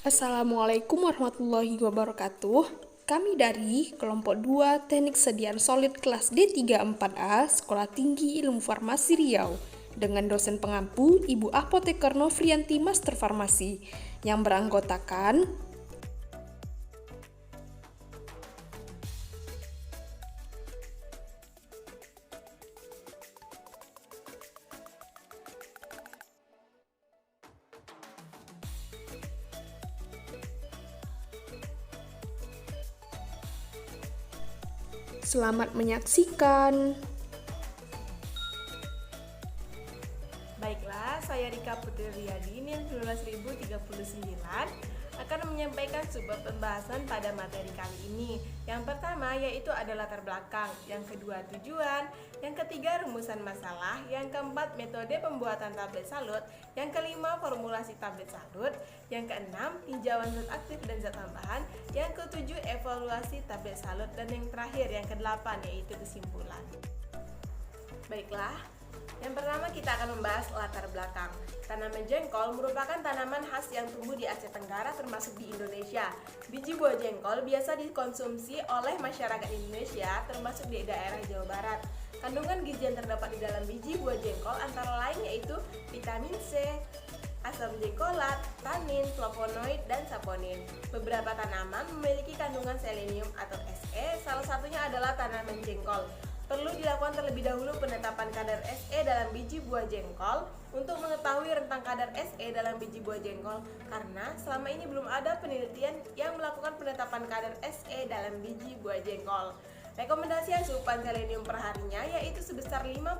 Assalamualaikum warahmatullahi wabarakatuh. Kami dari kelompok 2 Teknik Sediaan Solid kelas D34A Sekolah Tinggi Ilmu Farmasi Riau dengan dosen pengampu Ibu Apoteker Novrianti Master Farmasi yang beranggotakan Selamat menyaksikan. Baiklah, saya Rika Putri Riyadi NIM 19039 akan menyampaikan sebuah pembahasan pada materi kali ini. Yang pertama yaitu ada latar belakang, yang kedua tujuan, yang ketiga rumusan masalah, yang keempat metode pembuatan tablet salut, yang kelima formulasi tablet salut, yang keenam tinjauan zat aktif dan zat tambahan, yang ketujuh evaluasi tablet salut, dan yang terakhir yang kedelapan yaitu kesimpulan. Baiklah, yang pertama kita akan membahas latar belakang. Tanaman jengkol merupakan tanaman khas yang tumbuh di Asia Tenggara termasuk di Indonesia. Biji buah jengkol biasa dikonsumsi oleh masyarakat Indonesia termasuk di daerah Jawa Barat. Kandungan gizi yang terdapat di dalam biji buah jengkol antara lain yaitu vitamin C, asam jengkolat, tanin, flavonoid, dan saponin. Beberapa tanaman memiliki kandungan selenium atau Se, salah satunya adalah tanaman jengkol. Perlu dilakukan terlebih dahulu penetapan kadar Se dalam biji buah jengkol untuk mengetahui rentang kadar Se dalam biji buah jengkol, karena selama ini belum ada penelitian yang melakukan penetapan kadar Se dalam biji buah jengkol. Rekomendasi asupan selenium perharinya yaitu sebesar 55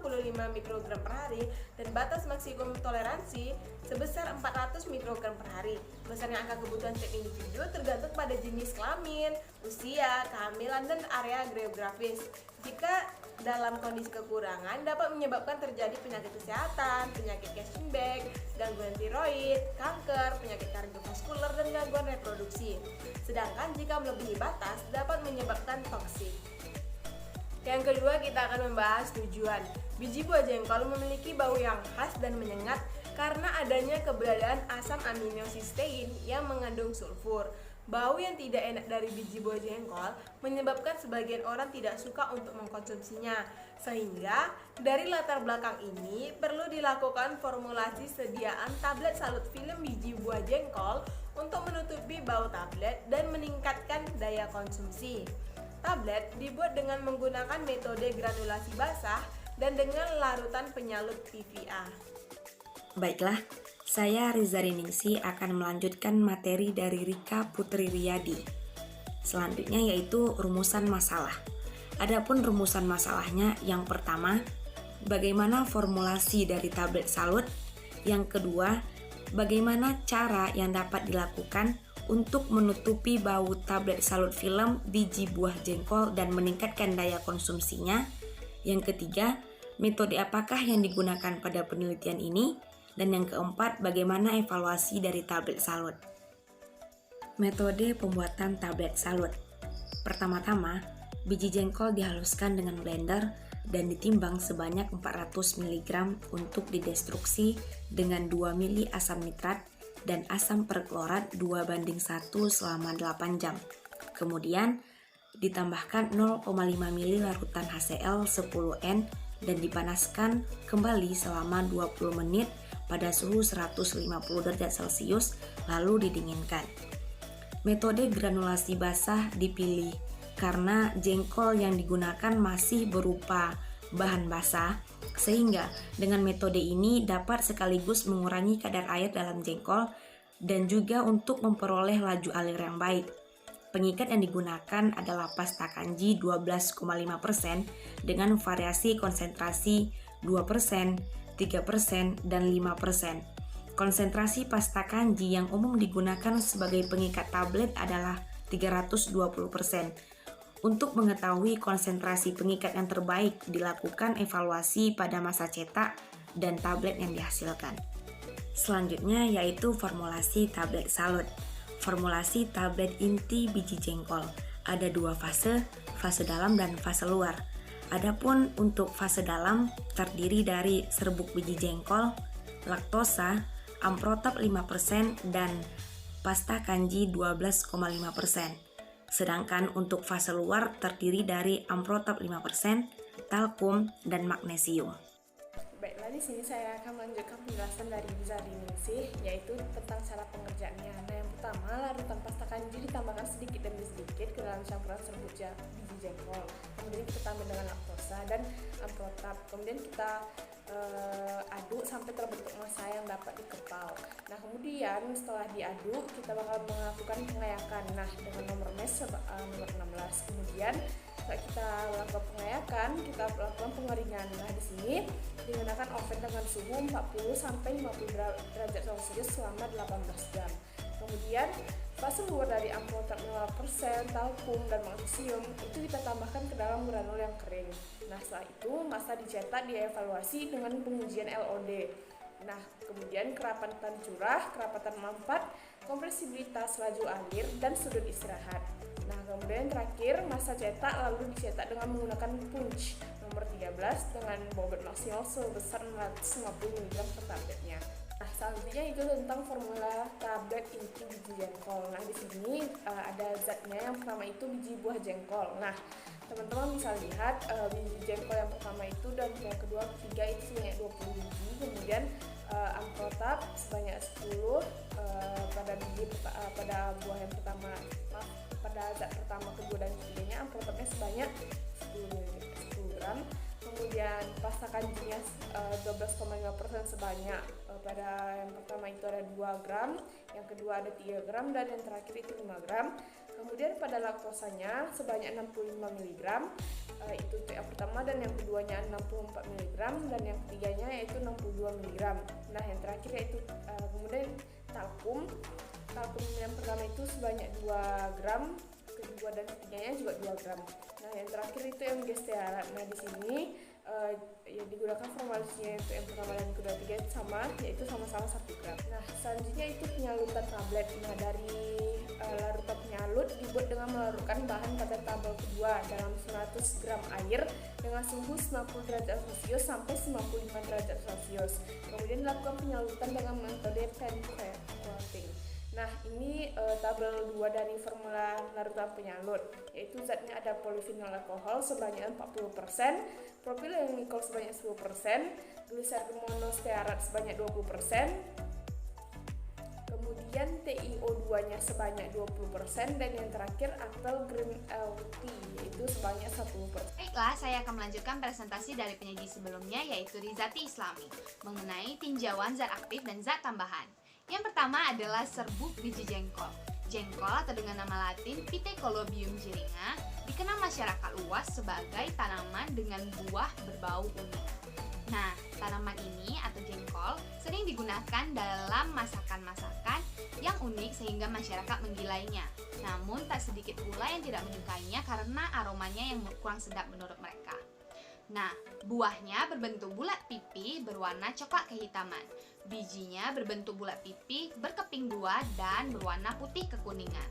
mikrogram per hari dan batas maksimum toleransi sebesar 400 mikrogram per hari. Besarnya angka kebutuhan setiap individu tergantung pada jenis kelamin, usia, kehamilan, dan area geografis. Jika dalam kondisi kekurangan dapat menyebabkan terjadi penyakit kesehatan, penyakit Guillain-Barré, gangguan tiroid, kanker, penyakit kardiovaskular, dan gangguan reproduksi. Sedangkan jika melebihi batas dapat menyebabkan toksik. Yang kedua kita akan membahas tujuan. Biji buah jengkol memiliki bau yang khas dan menyengat karena adanya keberadaan asam aminosistein yang mengandung sulfur. Bau yang tidak enak dari biji buah jengkol menyebabkan sebagian orang tidak suka untuk mengkonsumsinya. Sehingga dari latar belakang ini perlu dilakukan formulasi sediaan tablet salut film biji buah jengkol untuk menutupi bau tablet dan meningkatkan daya konsumsi. Tablet dibuat dengan menggunakan metode granulasi basah dan dengan larutan penyalut PVA. Baiklah, saya Riza Riningsi akan melanjutkan materi dari Rika Putri Riyadi. Selanjutnya yaitu rumusan masalah. Adapun rumusan masalahnya, yang pertama, bagaimana formulasi dari tablet salut. Yang kedua, bagaimana cara yang dapat dilakukan untuk menutupi bau tablet salut film biji buah jengkol dan meningkatkan daya konsumsinya. Yang ketiga, metode apakah yang digunakan pada penelitian ini? Dan yang keempat, bagaimana evaluasi dari tablet salut. Metode pembuatan tablet salut. Pertama-tama, biji jengkol dihaluskan dengan blender dan ditimbang sebanyak 400 mg untuk didestruksi dengan 2 mili asam nitrat dan asam perklorat 2:1 selama 8 jam. Kemudian ditambahkan 0,5 ml larutan HCl 10N dan dipanaskan kembali selama 20 menit pada suhu 150 derajat Celcius lalu didinginkan. Metode granulasi basah dipilih karena jengkol yang digunakan masih berupa bahan basah, sehingga dengan metode ini dapat sekaligus mengurangi kadar air dalam jengkol dan juga untuk memperoleh laju alir yang baik. Pengikat yang digunakan adalah pasta kanji 12,5% dengan variasi konsentrasi 2%, 3%, dan 5%. Konsentrasi pasta kanji yang umum digunakan sebagai pengikat tablet adalah 320%. Untuk mengetahui konsentrasi pengikat yang terbaik, dilakukan evaluasi pada masa cetak dan tablet yang dihasilkan. Selanjutnya yaitu formulasi tablet salut. Formulasi tablet inti biji jengkol. Ada 2 fase, fase dalam dan fase luar. Adapun untuk fase dalam terdiri dari serbuk biji jengkol, laktosa, amprotap 5%, dan pasta kanji 12,5%. Sedangkan untuk fase luar terdiri dari amprotap 5%, talkum, dan magnesium. Baiklah, di sini saya akan melanjutkan penjelasan dari Rizari Ningsih, yaitu tentang cara pengerjaannya. Nah, yang pertama, larutan pasta kanji ditambahkan sedikit demi sedikit ke dalam campuran serbuk biji jengkol. Kemudian kita tambah dengan laktosa dan amprotap. Kemudian kita aduk sampai terbentuk massa yang dapat dikepal. Nah, kemudian setelah diaduk, kita bakal melakukan pengayakan. Nah, dengan nomor mes nomor 16. Kemudian setelah kita lakukan pengayakan, kita lakukan pengeringan. Nah, di sini digunakan oven dengan suhu 40 sampai 50 derajat Celcius selama 18 jam. Kemudian fase luar dari amprotap 5%, talkum, dan magnesium itu kita tambahkan ke dalam granul yang kering. Nah, setelah itu massa dicetak dievaluasi dengan pengujian LOD. Nah, kemudian kerapatan curah, kerapatan manfaat, kompresibilitas laju alir, dan sudut istirahat. Nah, kemudian terakhir massa cetak lalu dicetak dengan menggunakan punch nomor 13 dengan bobot maksimal sebesar 450 mg per tabletnya. Nah, selanjutnya itu tentang formula tablet inti biji jengkol. Nah, di sini ada zatnya. Yang pertama itu biji buah jengkol. Nah, teman-teman bisa lihat biji jengkol yang pertama itu dan yang kedua, ketiga itu sebanyak 20 biji. Kemudian amprotap sebanyak 10 pada buah yang pertama. Pada zat pertama, kedua, dan ketiganya amprotapnya sebanyak 10 gram. Kemudian pasta kanjinya 12,5% sebanyak. Pada yang pertama itu ada 2 gram, yang kedua ada 3 gram, dan yang terakhir itu 5 gram. Kemudian pada laktosanya sebanyak 65 mg, itu untuk yang pertama, dan yang keduanya 64 mg, dan yang ketiganya yaitu 62 mg. Nah, yang terakhir yaitu kemudian talkum yang pertama itu sebanyak 2 gram, kedua dan ketiganya juga 2 gram. Nah, yang terakhir itu yang gestearat. Nah, di sini yang digunakan formulasinya untuk yang pertama dan kedua tiga sama, yaitu sama-sama 1 gram. Nah, selanjutnya itu penyalutan tablet. Nah, dari larutan penyalut dibuat dengan melarutkan bahan pada tabel kedua dalam 100 gram air dengan suhu 90 derajat Celcius sampai 95 derajat Celcius. Kemudian dilakukan penyalutan dengan metode pan-coating. Nah, ini tabel 2 dari formula larutan penyalut, yaitu zatnya ada polifenol alkohol sebanyak 40%, propylenglikol sebanyak 10%, gliserin monostearat sebanyak 20%, kemudian TiO2-nya sebanyak 20%, dan yang terakhir apple green LT yaitu sebanyak 10%. Baiklah, saya akan melanjutkan presentasi dari penyaji sebelumnya, yaitu Rizati Islami, mengenai tinjauan zat aktif dan zat tambahan. Yang pertama adalah serbuk biji jengkol. Jengkol atau dengan nama latin Pithecolobium jiringa dikenal masyarakat luas sebagai tanaman dengan buah berbau unik. Nah, tanaman ini atau jengkol sering digunakan dalam masakan-masakan yang unik sehingga masyarakat menggilainya. Namun tak sedikit pula yang tidak menyukainya karena aromanya yang kurang sedap menurut mereka. Nah, buahnya berbentuk bulat pipi berwarna coklat kehitaman. Bijinya berbentuk bulat pipi, berkeping 2 dan berwarna putih kekuningan.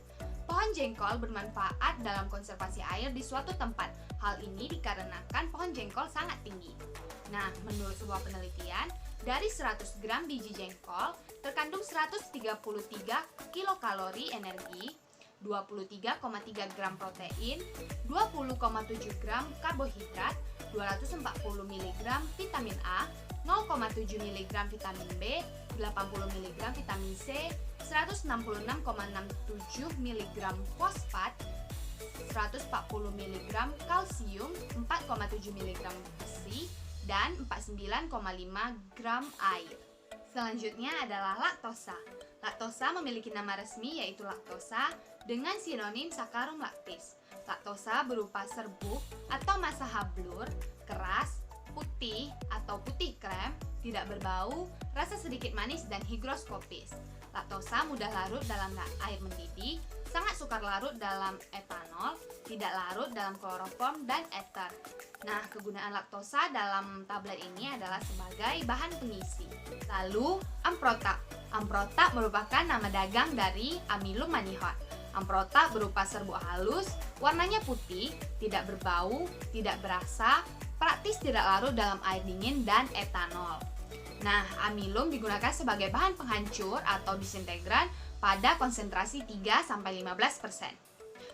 Pohon jengkol bermanfaat dalam konservasi air di suatu tempat. Hal ini dikarenakan pohon jengkol sangat tinggi. Nah, menurut sebuah penelitian, dari 100 gram biji jengkol terkandung 133 kilokalori energi, 23,3 gram protein, 20,7 gram karbohidrat, 240 mg vitamin A, 0,7 mg vitamin B, 80 mg vitamin C, 166,67 mg fosfat, 140 mg kalsium, 4,7 mg besi, dan 49,5 gram air. Selanjutnya adalah laktosa. Laktosa memiliki nama resmi yaitu laktosa dengan sinonim sakarum lactis. Laktosa berupa serbuk atau massa hablur, keras, putih atau putih krem, tidak berbau, rasa sedikit manis dan higroskopis. Laktosa mudah larut dalam air mendidih, sangat sukar larut dalam etanol, tidak larut dalam kloroform dan ether. Nah, kegunaan laktosa dalam tablet ini adalah sebagai bahan pengisi. Lalu, amprotap. Amprotap merupakan nama dagang dari amilum manihot. Amprotap berupa serbuk halus, warnanya putih, tidak berbau, tidak berasa, praktis tidak larut dalam air dingin dan etanol. Nah, amilum digunakan sebagai bahan penghancur atau disintegran pada konsentrasi 3-15%.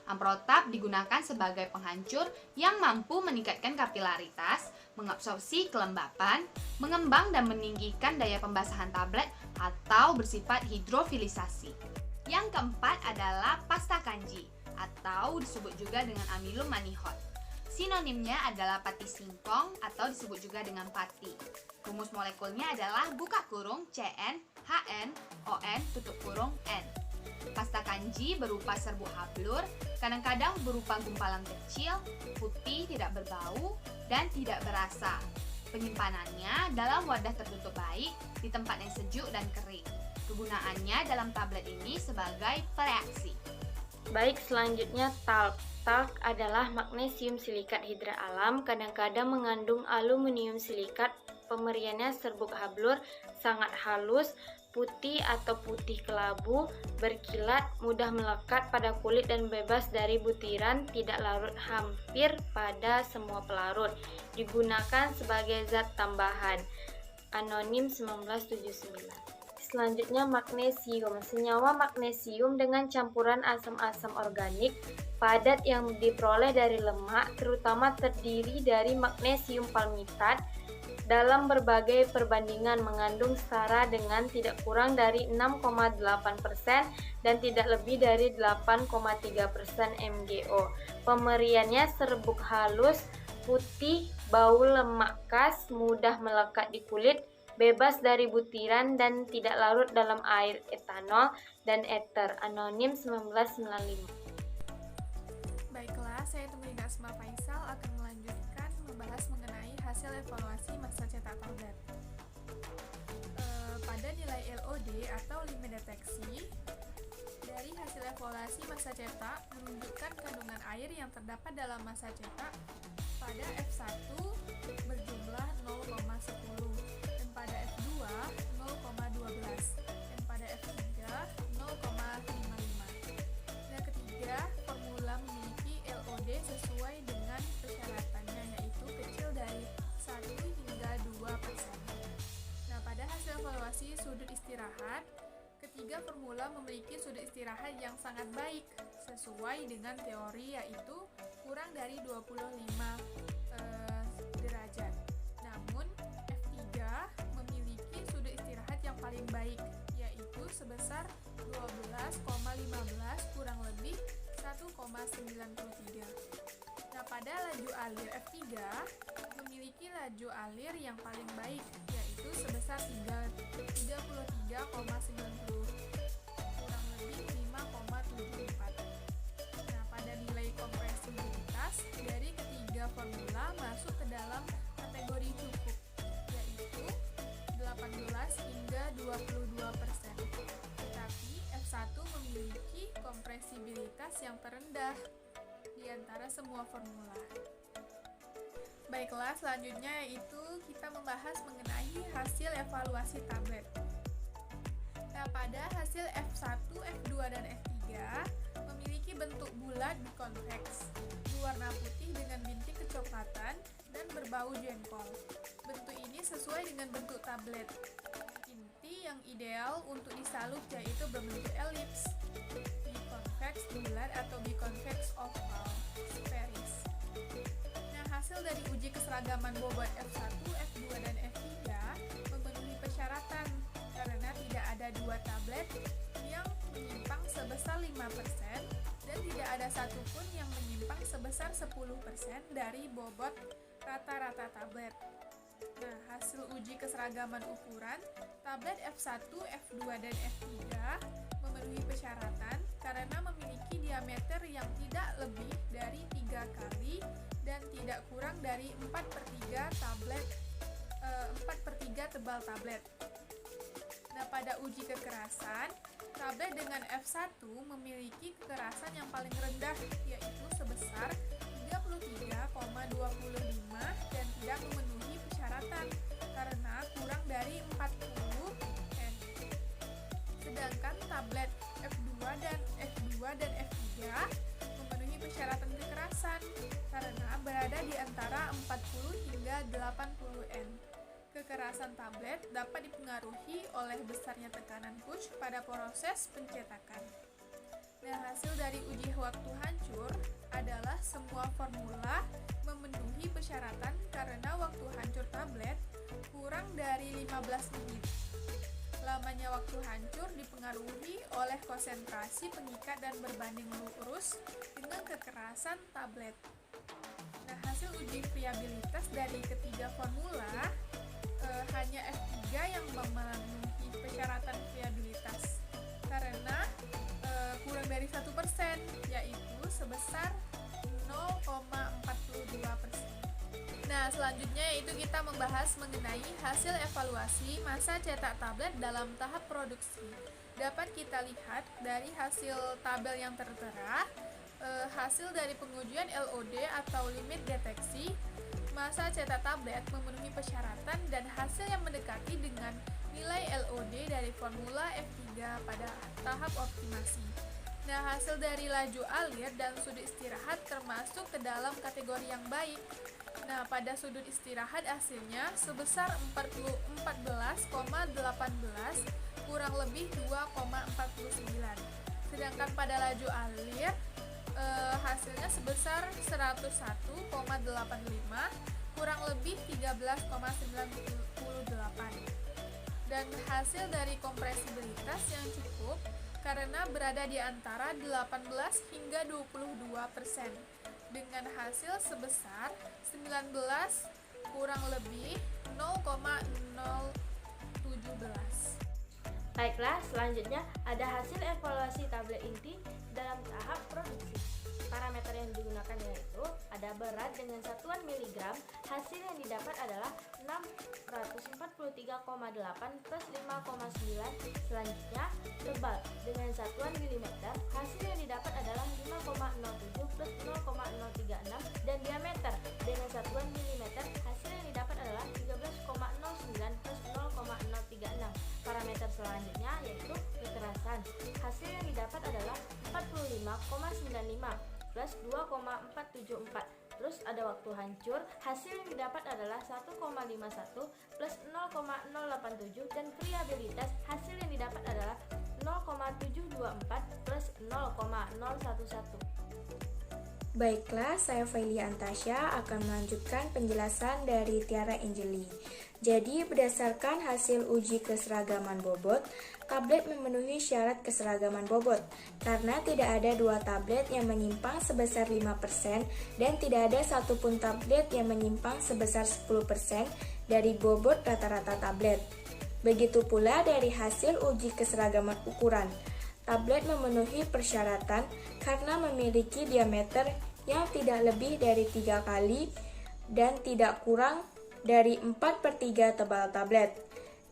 Amprotap digunakan sebagai penghancur yang mampu meningkatkan kapilaritas, mengabsorpsi kelembapan, mengembang dan meninggikan daya pembasahan tablet atau bersifat hidrofilisasi. Yang keempat adalah pasta kanji atau disebut juga dengan amilum manihot. Sinonimnya adalah pati singkong atau disebut juga dengan pati. Rumus molekulnya adalah buka kurung CnHnOn tutup kurung N. Pasta kanji berupa serbuk hablur, kadang-kadang berupa gumpalan kecil, putih, tidak berbau, dan tidak berasa. Penyimpanannya dalam wadah tertutup baik, di tempat yang sejuk dan kering. Kegunaannya dalam tablet ini sebagai pereaksi. Baik, selanjutnya talk. Talk adalah magnesium silikat hidra alam, kadang-kadang mengandung aluminium silikat. Pemberiannya serbuk hablur, sangat halus, putih atau putih kelabu, berkilat, mudah melekat pada kulit dan bebas dari butiran, tidak larut hampir pada semua pelarut. Digunakan sebagai zat tambahan. Anonim 1979. Selanjutnya magnesium. Senyawa magnesium dengan campuran asam-asam organik padat yang diperoleh dari lemak, terutama terdiri dari magnesium palmitat. Dalam berbagai perbandingan mengandung setara dengan tidak kurang dari 6,8% dan tidak lebih dari 8,3% MgO. Pemberiannya serbuk halus, putih, bau lemak khas, mudah melekat di kulit, bebas dari butiran dan tidak larut dalam air, etanol, dan ether. Anonim 1995. Baiklah, saya Tumuli Asma Faisal akan melanjutkan membahas mengenai hasil evaluasi masa cetak tablet. Pada nilai LOD atau limit deteksi, dari hasil evaluasi masa cetak menunjukkan kandungan air yang terdapat dalam masa cetak pada F1 berjumlah 0,10 dan pada F2 0,12 dan pada F3 0,55. Nah, ketiga, formula memiliki LOD sesuai dengan persyaratannya, yaitu kecil dari 1 hingga 2%. Nah, pada hasil evaluasi sudut istirahat, ketiga formula memiliki sudut istirahat yang sangat baik sesuai dengan teori, yaitu kurang dari 25 derajat. Namun F3 memiliki sudut istirahat yang paling baik, yaitu sebesar 12,15 kurang lebih 1,93. Nah, pada laju alir F3 memiliki laju alir yang paling baik, yaitu sebesar 33,90 kurang lebih 5,74. Nah, pada nilai kompresibilitas dari ketiga formula masuk ke dalam kategori cukup, yaitu 18 hingga 22%. Tetapi F1 memiliki kompresibilitas yang terendah di antara semua formula. Baiklah, selanjutnya yaitu kita membahas mengenai hasil evaluasi tablet. Nah, pada hasil F1, F2, dan F3 memiliki bentuk bulat bikonveks, berwarna putih dengan bintik kecoklatan dan berbau jengkol. Bentuk ini sesuai dengan bentuk tablet. Inti yang ideal untuk disalut yaitu berbentuk elips, bikonveks bulat atau bikonveks oval, sferis. Nah, hasil dari uji keseragaman bobot F1, F2, dan F3 memenuhi persyaratan karena tidak ada dua tablet yang menyimpang sebesar 5% dan tidak ada satupun yang menyimpang sebesar 10% dari bobot rata-rata tablet. Nah, hasil uji keseragaman ukuran tablet F1, F2, dan F3 memenuhi persyaratan karena memiliki diameter yang tidak lebih dari 3 kali dan tidak kurang dari 4/3 tebal tablet. Nah, pada uji kekerasan, tablet dengan F1 memiliki kekerasan yang paling rendah, yaitu sebesar 33,25 dan tidak memenuhi persyaratan karena kurang dari 40 N. Sedangkan tablet F2 dan F3 memenuhi persyaratan kekerasan karena berada di antara 40 hingga 80 N. Kekerasan kekerasan tablet dapat dipengaruhi oleh besarnya tekanan push pada proses pencetakan. Nah, hasil dari uji waktu hancur adalah semua formula memenuhi persyaratan karena waktu hancur tablet kurang dari 15 menit. Lamanya waktu hancur dipengaruhi oleh konsentrasi pengikat dan berbanding lurus dengan kekerasan tablet. Nah, hasil uji friabilitas dari ketiga formula hanya F3 yang memenuhi persyaratan friabilitas karena kurang dari 1%, yaitu sebesar 0,42%. Nah, selanjutnya yaitu kita membahas mengenai hasil evaluasi masa cetak tablet dalam tahap produksi. Dapat kita lihat dari hasil tabel yang tertera, hasil dari pengujian LOD atau limit deteksi, masa cetak tablet memenuhi persyaratan dan hasil yang mendekati dengan nilai LOD dari formula F3 pada tahap optimasi. Nah, hasil dari laju alir dan sudut istirahat termasuk ke dalam kategori yang baik. Nah, pada sudut istirahat hasilnya sebesar 14,18 kurang lebih 2,49. Sedangkan pada laju alir hasilnya sebesar 101,85 kurang lebih 13,98. Dan hasil dari kompresibilitas yang cukup karena berada di antara 18 hingga 22% dengan hasil sebesar 19 kurang lebih 0,017. Baiklah, selanjutnya ada hasil evaluasi tablet inti dalam tahap produksi. Parameter yang digunakan yaitu ada berat dengan satuan miligram, hasil yang didapat adalah 643,8 plus 5,9. Selanjutnya, tebal dengan satuan milimeter, hasil yang didapat adalah 5,07 plus 0,036, dan diameter dengan satuan milimeter, hasil yang didapat adalah 13,09 plus 0,036. Parameter selanjutnya yaitu kekerasan, hasil yang didapat adalah 45,95 plus 2,474. Terus ada waktu hancur, hasil yang didapat adalah 1,51 plus 0,087, dan friabilitas, hasil yang didapat adalah 0,724 plus 0,011. Baiklah, saya Failia Antasya akan melanjutkan penjelasan dari Tiara Angeli. Jadi, berdasarkan hasil uji keseragaman bobot, tablet memenuhi syarat keseragaman bobot karena tidak ada dua tablet yang menyimpang sebesar 5% dan tidak ada satupun tablet yang menyimpang sebesar 10% dari bobot rata-rata tablet. Begitu pula dari hasil uji keseragaman ukuran. Tablet memenuhi persyaratan karena memiliki diameter yang tidak lebih dari 3 kali dan tidak kurang dari 4/3 tebal tablet.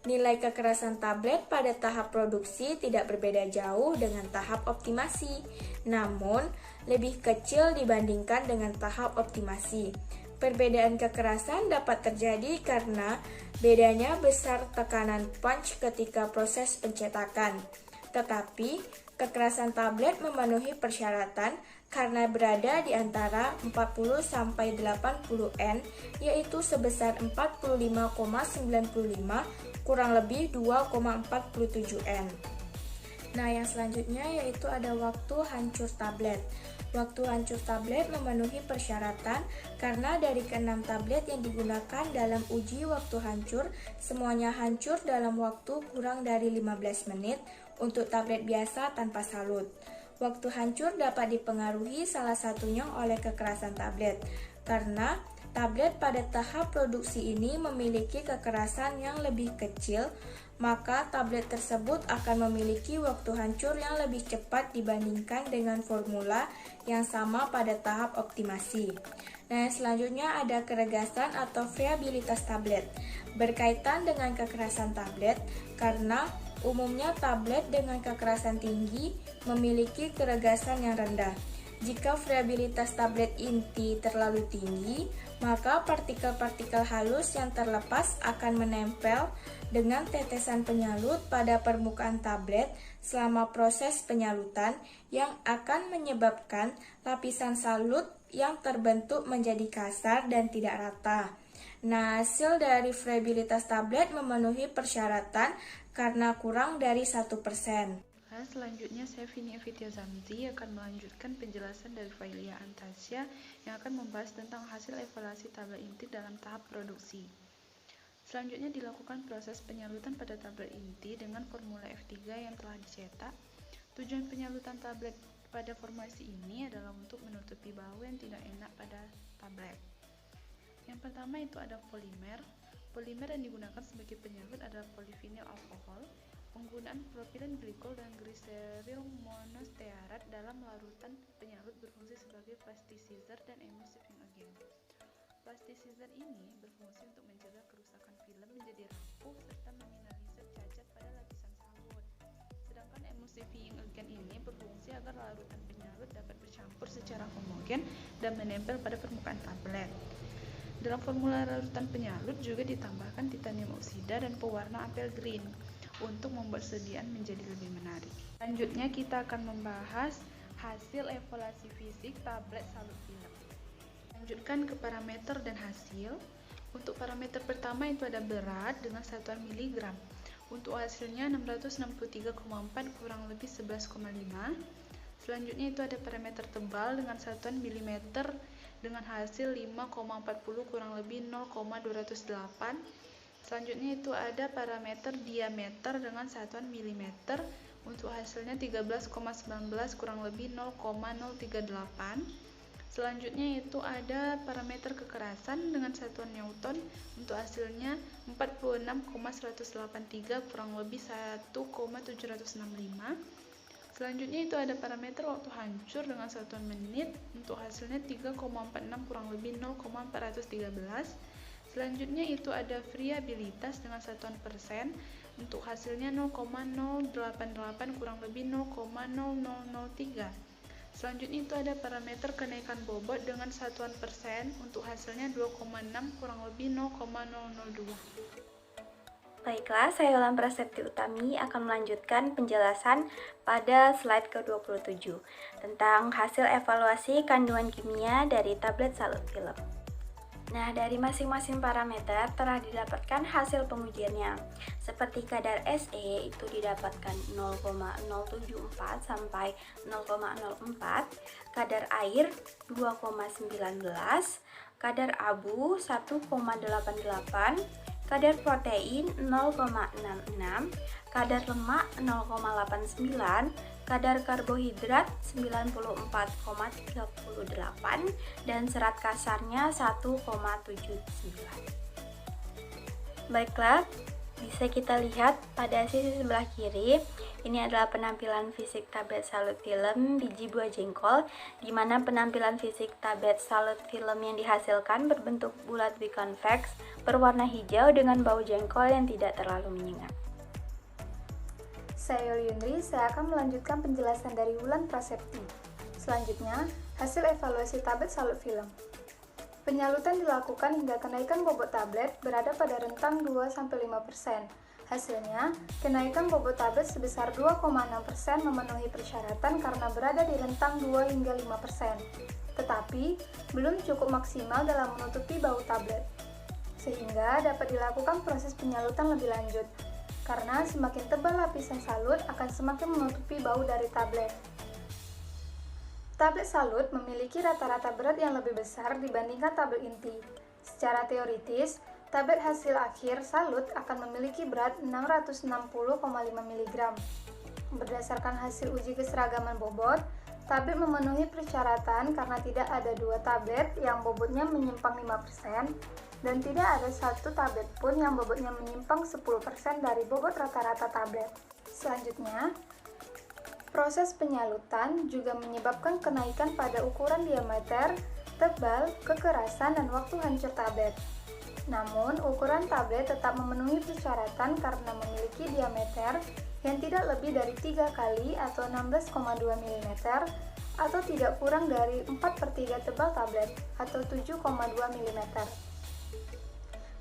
Nilai kekerasan tablet pada tahap produksi tidak berbeda jauh dengan tahap optimasi, namun lebih kecil dibandingkan dengan tahap optimasi. Perbedaan kekerasan dapat terjadi karena bedanya besar tekanan punch ketika proses pencetakan. Tetapi, kekerasan tablet memenuhi persyaratan karena berada di antara 40-80 N, yaitu sebesar 45,95 kurang lebih 2,47 N. Nah, yang selanjutnya yaitu ada waktu hancur tablet. Waktu hancur tablet memenuhi persyaratan karena dari ke-6 tablet yang digunakan dalam uji waktu hancur, semuanya hancur dalam waktu kurang dari 15 menit untuk tablet biasa tanpa salut. Waktu hancur dapat dipengaruhi salah satunya oleh kekerasan tablet, karena tablet pada tahap produksi ini memiliki kekerasan yang lebih kecil, maka tablet tersebut akan memiliki waktu hancur yang lebih cepat dibandingkan dengan formula yang sama pada tahap optimasi. Nah, selanjutnya ada keregasan atau friabilitas tablet. Berkaitan dengan kekerasan tablet, karena umumnya tablet dengan kekerasan tinggi memiliki keregasan yang rendah. Jika friabilitas tablet inti terlalu tinggi, maka partikel-partikel halus yang terlepas akan menempel dengan tetesan penyalut pada permukaan tablet selama proses penyalutan yang akan menyebabkan lapisan salut yang terbentuk menjadi kasar dan tidak rata. Nah, hasil dari friabilitas tablet memenuhi persyaratan karena kurang dari 1%. Selanjutnya, saya Vini Evitya Zamzi akan melanjutkan penjelasan dari Failia Antasya yang akan membahas tentang hasil evaluasi tablet inti dalam tahap produksi. Selanjutnya dilakukan proses penyalutan pada tablet inti dengan formula F3 yang telah dicetak. Tujuan penyalutan tablet pada formulasi ini adalah untuk menutupi bau yang tidak enak pada tablet. Yang pertama itu ada polimer. Polimer yang digunakan sebagai penyalut adalah polyvinyl alkohol. Penggunaan propilen glikol dan gliseril monostearat dalam larutan penyalut berfungsi sebagai plasticizer dan emulsifying agent. Plasticizer ini berfungsi untuk mencegah kerusakan film menjadi rapuh serta meminimalisir cacat pada lapisan salut. Sedangkan emulsifying agent ini berfungsi agar larutan penyalut dapat bercampur secara homogen dan menempel pada permukaan tablet. Dalam formula larutan penyalut juga ditambahkan titanium oksida dan pewarna apel green untuk membuat sediaan menjadi lebih menarik. Selanjutnya kita akan membahas hasil evaluasi fisik tablet salut film. Lanjutkan ke parameter dan hasil. Untuk parameter pertama itu ada berat dengan satuan miligram. Untuk hasilnya 663,4 kurang lebih 11,5. Selanjutnya itu ada parameter tebal dengan satuan milimeter dengan hasil 5,40 kurang lebih 0,208. Selanjutnya itu ada parameter diameter dengan satuan milimeter. Untuk hasilnya 13,19 kurang lebih 0,038. Selanjutnya itu ada parameter kekerasan dengan satuan Newton. Untuk hasilnya 46,183 kurang lebih 1,765. Selanjutnya itu ada parameter waktu hancur dengan satuan menit. Untuk hasilnya 3,46 kurang lebih 0,413. Selanjutnya itu ada friabilitas dengan satuan persen. Untuk hasilnya 0,088 kurang lebih 0,0003. Selanjutnya itu ada parameter kenaikan bobot dengan satuan persen. Untuk hasilnya 2,6 kurang lebih 0,002. Baiklah, saya Ulan Prasetya Utami akan melanjutkan penjelasan pada slide ke-27 tentang hasil evaluasi kandungan kimia dari tablet salut film. Nah, dari masing-masing parameter telah didapatkan hasil pengujiannya. Seperti kadar SE itu didapatkan 0,074 sampai 0,04, kadar air 2,19, kadar abu 1,88, kadar protein 0,66, kadar lemak 0,89, kadar karbohidrat 94,38 dan serat kasarnya 1,79. Baiklah, bisa kita lihat pada sisi sebelah kiri. Ini adalah penampilan fisik tablet salut film biji buah jengkol, di mana penampilan fisik tablet salut film yang dihasilkan berbentuk bulat biconvex berwarna hijau dengan bau jengkol yang tidak terlalu menyengat. Saya Yundri, saya akan melanjutkan penjelasan dari Wulan Prasetya. Selanjutnya, hasil evaluasi tablet salut film. Penyalutan dilakukan hingga kenaikan bobot tablet berada pada rentang 2-5%. Hasilnya, kenaikan bobot tablet sebesar 2,6% memenuhi persyaratan karena berada di rentang 2-5%. Tetapi, belum cukup maksimal dalam menutupi bau tablet. Sehingga dapat dilakukan proses penyalutan lebih lanjut. Karena semakin tebal lapisan salut akan semakin menutupi bau dari tablet. Tablet salut memiliki rata-rata berat yang lebih besar dibandingkan tablet inti. Secara teoritis, tablet hasil akhir salut akan memiliki berat 660,5 mg. Berdasarkan hasil uji keseragaman bobot, tablet memenuhi persyaratan karena tidak ada dua tablet yang bobotnya menyimpang 5%, dan tidak ada satu tablet pun yang bobotnya menyimpang 10% dari bobot rata-rata tablet. Selanjutnya, proses penyalutan juga menyebabkan kenaikan pada ukuran diameter, tebal, kekerasan, dan waktu hancur tablet. Namun, ukuran tablet tetap memenuhi persyaratan karena memiliki diameter yang tidak lebih dari 3 kali atau 16,2 mm atau tidak kurang dari 4/3 tebal tablet atau 7,2 mm.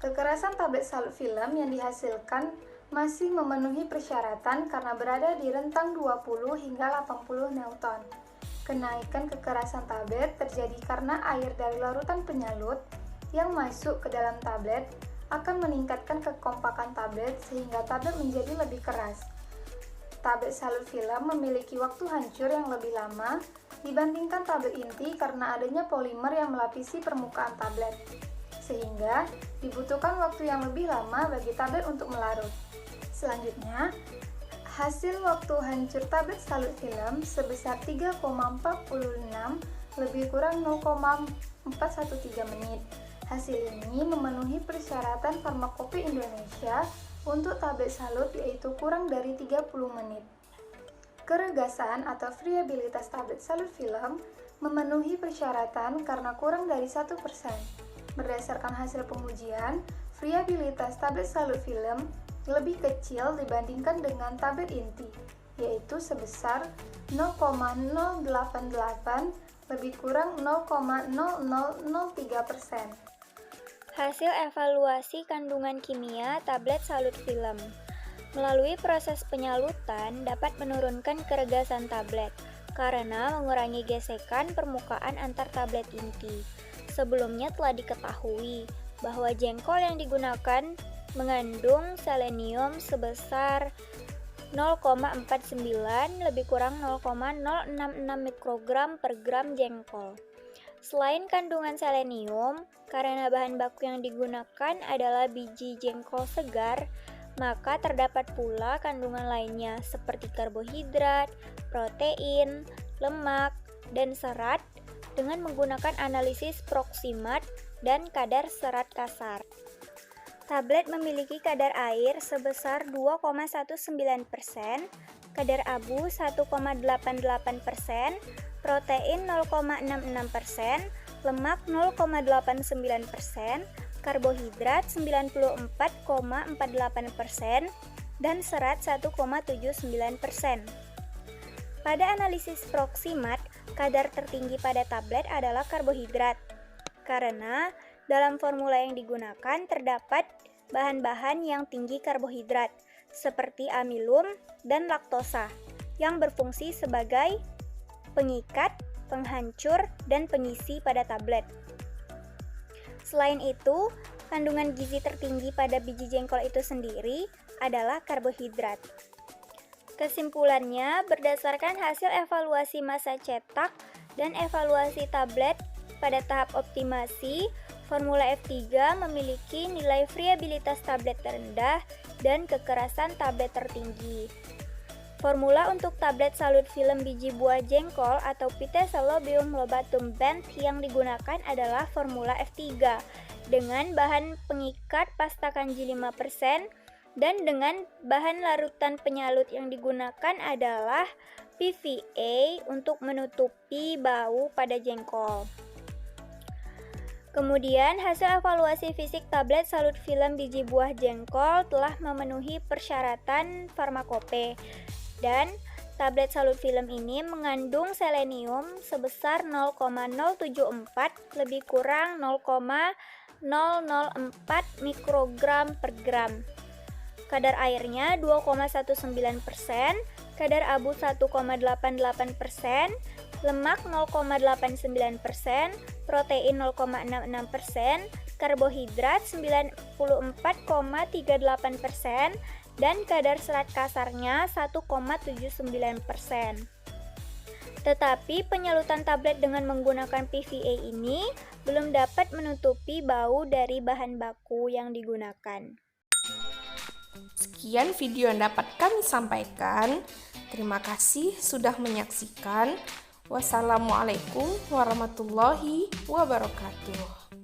Kekerasan tablet salut film yang dihasilkan masih memenuhi persyaratan karena berada di rentang 20 hingga 80 Newton. Kenaikan kekerasan tablet terjadi karena air dari larutan penyalut yang masuk ke dalam tablet akan meningkatkan kekompakan tablet sehingga tablet menjadi lebih keras. Tablet salut film memiliki waktu hancur yang lebih lama dibandingkan tablet inti karena adanya polimer yang melapisi permukaan tablet, sehingga dibutuhkan waktu yang lebih lama bagi tablet untuk melarut. Selanjutnya, hasil waktu hancur tablet salut film sebesar 3,46 lebih kurang 0,413 menit. Hasil ini memenuhi persyaratan Farmakope Indonesia untuk tablet salut yaitu kurang dari 30 menit. Keregasan atau friabilitas tablet salut film memenuhi persyaratan karena kurang dari 1%. Berdasarkan hasil pengujian, friabilitas tablet salut film lebih kecil dibandingkan dengan tablet inti, yaitu sebesar 0,088 lebih kurang 0,0003%. Hasil evaluasi kandungan kimia tablet salut film. Melalui proses penyalutan dapat menurunkan keregasan tablet karena mengurangi gesekan permukaan antar tablet inti. Sebelumnya telah diketahui bahwa jengkol yang digunakan mengandung selenium sebesar 0,49 lebih kurang 0,066 mikrogram per gram jengkol. Selain kandungan selenium, karena bahan baku yang digunakan adalah biji jengkol segar, maka terdapat pula kandungan lainnya seperti karbohidrat, protein, lemak, dan serat dengan menggunakan analisis proksimat dan kadar serat kasar. Tablet memiliki kadar air sebesar 2,19%, kadar abu 1,88%, protein 0,66%, lemak 0,89%, karbohidrat 94,48%, dan serat 1,79%. Pada analisis proksimat, kadar tertinggi pada tablet adalah karbohidrat, karena dalam formula yang digunakan terdapat bahan-bahan yang tinggi karbohidrat, seperti amilum dan laktosa, yang berfungsi sebagai pengikat, penghancur, dan pengisi pada tablet. Selain itu, kandungan gizi tertinggi pada biji jengkol itu sendiri adalah karbohidrat. Kesimpulannya, berdasarkan hasil evaluasi masa cetak dan evaluasi tablet pada tahap optimasi, formula F3 memiliki nilai friabilitas tablet terendah dan kekerasan tablet tertinggi. Formula untuk tablet salut film biji buah jengkol atau Pithecolobium lobatum Benth yang digunakan adalah formula F3 dengan bahan pengikat pasta kanji 5% dan dengan bahan larutan penyalut yang digunakan adalah PVA untuk menutupi bau pada jengkol. Kemudian, hasil evaluasi fisik tablet salut film biji buah jengkol telah memenuhi persyaratan Farmakope. Dan tablet salut film ini mengandung selenium sebesar 0,074 lebih kurang 0,004 mikrogram per gram. Kadar airnya 2,19%, kadar abu 1,88%, lemak 0,89%, protein 0,66%, karbohidrat 94,38%, dan kadar serat kasarnya 1,79%. Tetapi penyalutan tablet dengan menggunakan PVA ini belum dapat menutupi bau dari bahan baku yang digunakan. Sekian video yang dapat kami sampaikan. Terima kasih sudah menyaksikan. Wassalamualaikum warahmatullahi wabarakatuh.